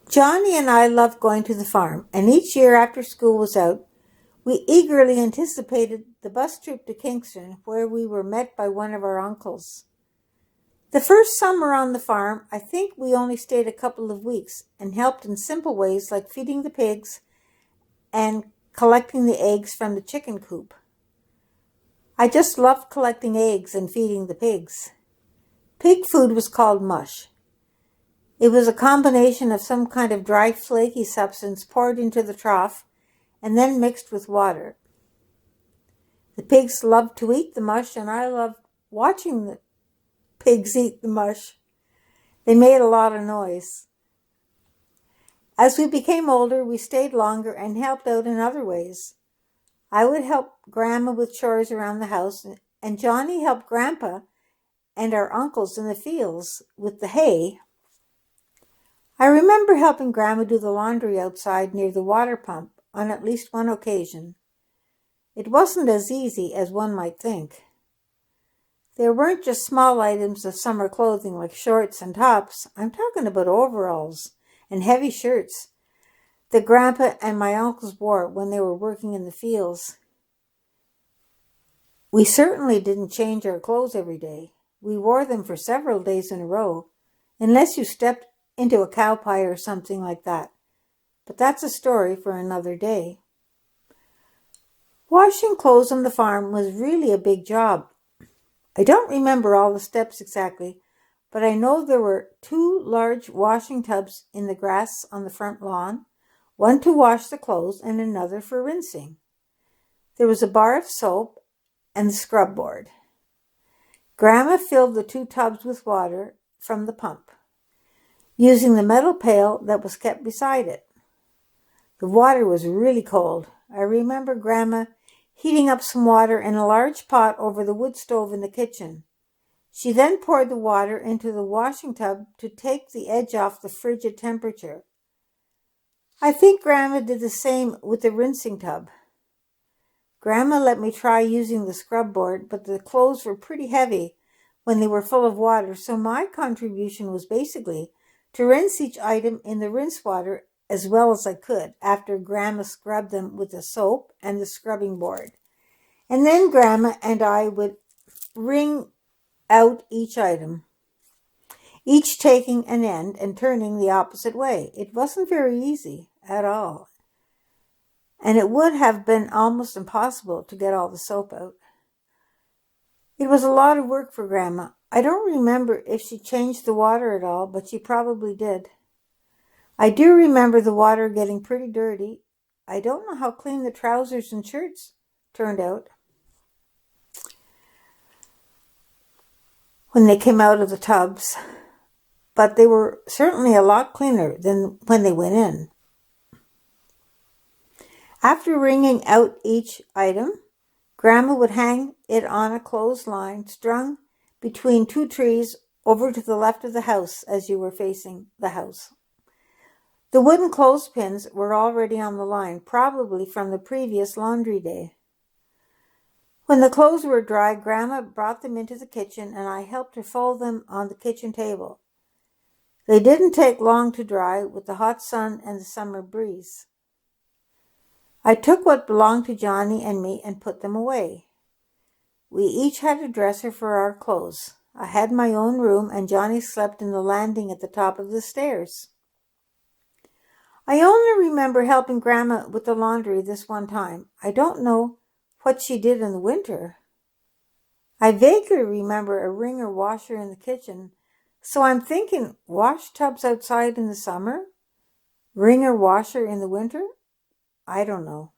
Johnny and I loved going to the farm, and each year after school was out, we eagerly anticipated the bus trip to Kingston, where we were met by one of our uncles. The first summer on the farm, I think we only stayed a couple of weeks and helped in simple ways like feeding the pigs and collecting the eggs from the chicken coop. I just loved collecting eggs and feeding the pigs. Pig food was called mush. It was a combination of some kind of dry, flaky substance poured into the trough and then mixed with water. The pigs loved to eat the mush, and I loved watching the pigs eat the mush. They made a lot of noise. As we became older, we stayed longer and helped out in other ways. I would help Grandma with chores around the house, and Johnny helped Grandpa and our uncles in the fields with the hay. I remember helping Grandma do the laundry outside near the water pump on at least one occasion. It wasn't as easy as one might think. There weren't just small items of summer clothing like shorts and tops. I'm talking about overalls and heavy shirts that Grandpa and my uncles wore when they were working in the fields. We certainly didn't change our clothes every day. We wore them for several days in a row, unless you stepped into a cow pie or something like that. But that's a story for another day. Washing clothes on the farm was really a big job. I don't remember all the steps exactly, but I know there were 2 large washing tubs in the grass on the front lawn, one to wash the clothes and another for rinsing. There was a bar of soap and the scrub board. Grandma filled the 2 tubs with water from the pump, using the metal pail that was kept beside it. The water was really cold. I remember Grandma heating up some water in a large pot over the wood stove in the kitchen. She then poured the water into the washing tub to take the edge off the frigid temperature. I think Grandma did the same with the rinsing tub. Grandma let me try using the scrub board, but the clothes were pretty heavy when they were full of water, so my contribution was basically to rinse each item in the rinse water as well as I could after Grandma scrubbed them with the soap and the scrubbing board. And then Grandma and I would wring out each item, each taking an end and turning the opposite way. It wasn't very easy at all, and it would have been almost impossible to get all the soap out. It was a lot of work for Grandma. I don't remember if she changed the water at all, but she probably did. I do remember the water getting pretty dirty. I don't know how clean the trousers and shirts turned out when they came out of the tubs, but they were certainly a lot cleaner than when they went in. After wringing out each item, Grandma would hang it on a clothesline strung between 2 trees over to the left of the house as you were facing the house. The wooden clothespins were already on the line, probably from the previous laundry day. When the clothes were dry, Grandma brought them into the kitchen and I helped her fold them on the kitchen table. They didn't take long to dry with the hot sun and the summer breeze. I took what belonged to Johnny and me and put them away. We each had a dresser for our clothes. I had my own room and Johnny slept in the landing at the top of the stairs. I only remember helping Grandma with the laundry this one time. I don't know what she did in the winter. I vaguely remember a wringer washer in the kitchen, so I'm thinking wash tubs outside in the summer, wringer washer in the winter? I don't know.